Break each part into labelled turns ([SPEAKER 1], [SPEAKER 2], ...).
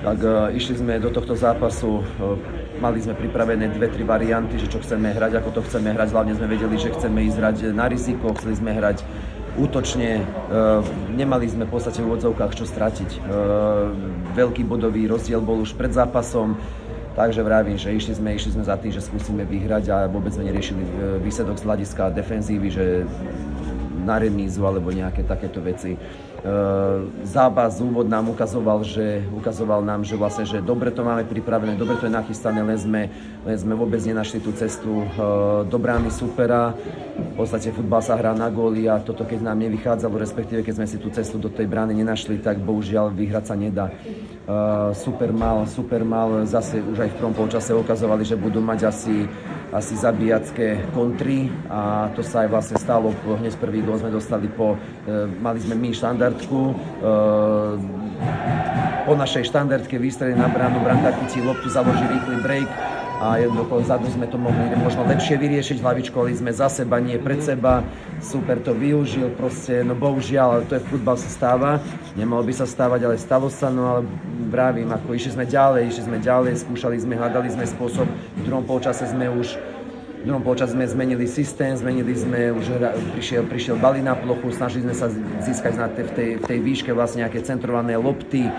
[SPEAKER 1] Tak išli sme do tohto zápasu, mali sme pripravené 2-3 varianty, že čo chceme hrať, ako to chceme hrať. Hlavne sme vedeli, že chceme ísť hrať na riziko, chceli sme hrať útočne, nemali sme v podstate v úvodzovkách čo stratiť. Veľký bodový rozdiel bol už pred zápasom, takže vravím, že išli sme za tým, že skúsime vyhrať a vôbec sme neriešili výsledok z hľadiska defenzívy, že na remízu alebo nejaké takéto veci. Zápas úvod nám ukazoval nám, že vlastne, že dobre to máme pripravené, dobre to je nachystané, len sme vôbec nenašli tú cestu do brány supera. V podstate futbal sa hrá na góly a toto keď nám nevychádzalo, respektíve keď sme si tú cestu do tej brány nenašli, tak bohužiaľ vyhrať sa nedá. Super mal, zase už aj v prvom polčase ukazovali, že budú mať asi zabíjacké kontry a to sa aj vlastne stalo. Hneď prvý gól sme dostali mali sme my štandardku, po našej štandardke vystrelili na bránu, bránka chytí loptu, založí rýchly break a jednoducho vzadu sme to mohli možno lepšie vyriešiť, hlavičkovali sme za seba, nie pred seba. Super to využil, proste, no bohužiaľ, ale to je futbal, sa stáva, nemalo by sa stávať, ale stalo sa, no ale vravím, ako išli sme ďalej, skúšali sme, hľadali sme spôsob. V druhom polčase sme zmenili systém, už prišiel Bali na plochu, snažili sme sa získať v tej výške vlastne nejaké centrované lopty,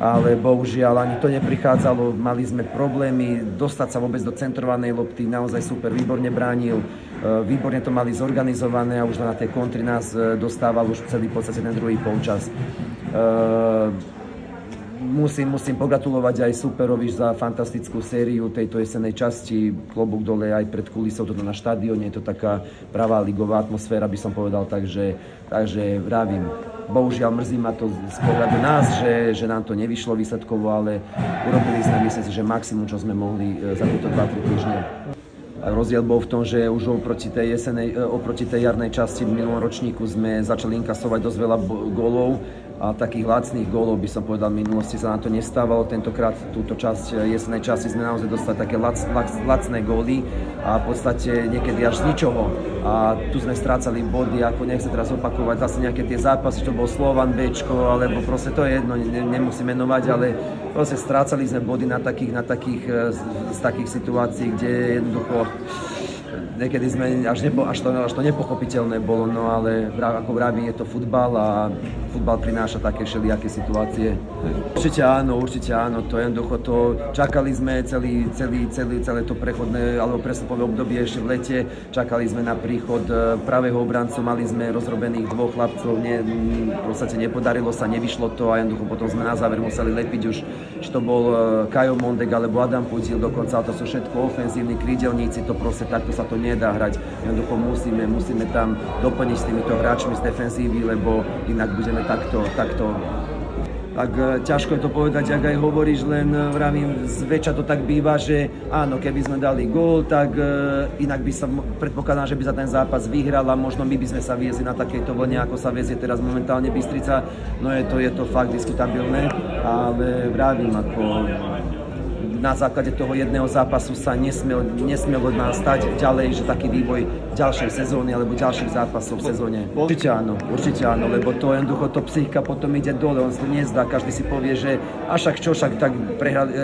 [SPEAKER 1] ale bohužiaľ ani to neprichádzalo, mali sme problémy dostať sa vôbec do centrovanej lopty, naozaj super, výborne bránil, výborne to mali zorganizované a už na tej kontri nás dostával už celý v podstate ten druhý polčas. Musím pogratulovať aj superovi za fantastickú sériu tejto jesenej časti. Klobúk dole aj pred kulisou, toto na štadióne, je to taká pravá ligová atmosféra, by som povedal, takže vravím. Bohužiaľ mrzí ma to z pohľadu nás, že nám to nevyšlo výsledkovo, ale urobili sme, myslím si, že maximum, čo sme mohli za tieto 2-3 týždne. Rozdiel bol v tom, že už oproti tej jarnej časti v minulom ročníku sme začali inkasovať dosť veľa gólov a takých lacných gólov, by som povedal, v minulosti sa nám to nestávalo. Tentokrát túto časť jesenej časti sme naozaj dostali také lacné góly a v podstate niekedy až z ničoho. A tu sme strácali body, ako nechcem teraz opakovať zase nejaké tie zápasy, čo bol Slovan Bčko, alebo proste to je jedno, nemusím menovať, ale proste strácali sme body z takých situácií, kde jednoducho niekedy sme až to nepochopiteľné bolo, no ale ako vraví, je to futbal a futbal prináša také všelijaké situácie. Určite áno, to jednoducho to čakali sme celé to prechodné alebo prestupové obdobie ešte v lete, čakali sme na príchod pravého obrancu, mali sme rozrobených dvoch chlapcov, v podstate nepodarilo sa, nevyšlo to a jednoducho potom sme na záver museli lepiť už, či to bol Kajo Mondek alebo Adam Pudil, dokonca to sú všetko ofenzívni krídelníci, to proste takto sa to nedá hrať. Jednoducho musíme tam doplniť s týmito hráčmi z defenzívy, lebo inak budeme takto. Tak ťažko je to povedať, ak aj hovoríš, len vravím, zväčša to tak býva, že áno, keby sme dali gól, tak inak by sa predpokladám, že by za ten zápas vyhral a možno my by sme sa viezli na takejto vlne, ako sa viezie teraz momentálne Bystrica. No je to fakt diskutabilné, ale vravím, ako na základe toho jedného zápasu sa nesmielo nás stať ďalej, že taký vývoj ďalšej sezóny alebo ďalších zápasov v sezóne. Určite áno, lebo to jednoducho to psychika potom ide dole, on si to nezdá, každý si povie, že však tak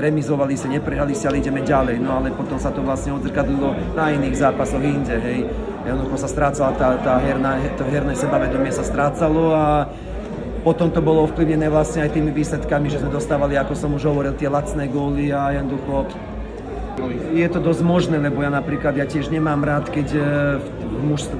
[SPEAKER 1] remizovali si, neprehrali si, ale ideme ďalej, no ale potom sa to vlastne odzrkadlilo na iných zápasoch inde, hej. Jednoducho sa strácala to herné sebavedomie sa strácalo a potom to bolo ovplyvnené vlastne aj tými výsledkami, že sme dostávali, ako som už hovoril, tie lacné góly a jednoducho je to dosť možné, lebo ja napríklad tiež nemám rád, keď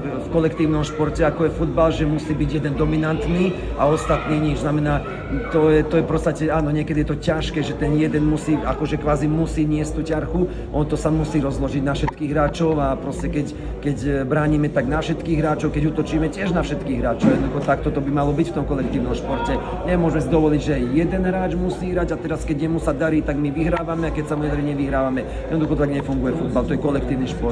[SPEAKER 1] v kolektívnom športe, ako je futbal, že musí byť jeden dominantný a ostatní nič. Znamená, to je v podstate, áno, niekedy je to ťažké, že ten jeden musí, akože kvázi musí niesť tú ťarchu, on to sa musí rozložiť na všetkých hráčov a proste keď bránime, tak na všetkých hráčov, keď útočíme tiež na všetkých hráčov. Jednoducho takto to by malo byť v tom kolektívnom športe. Nemôžeme si dovoliť, že jeden hráč musí hrať a teraz keď jemu sa darí, tak my vyhrávame a keď sa mu nedarí, nevyhrávame. Jednoducho tak nefunguje futbal, to je kolektívny šport.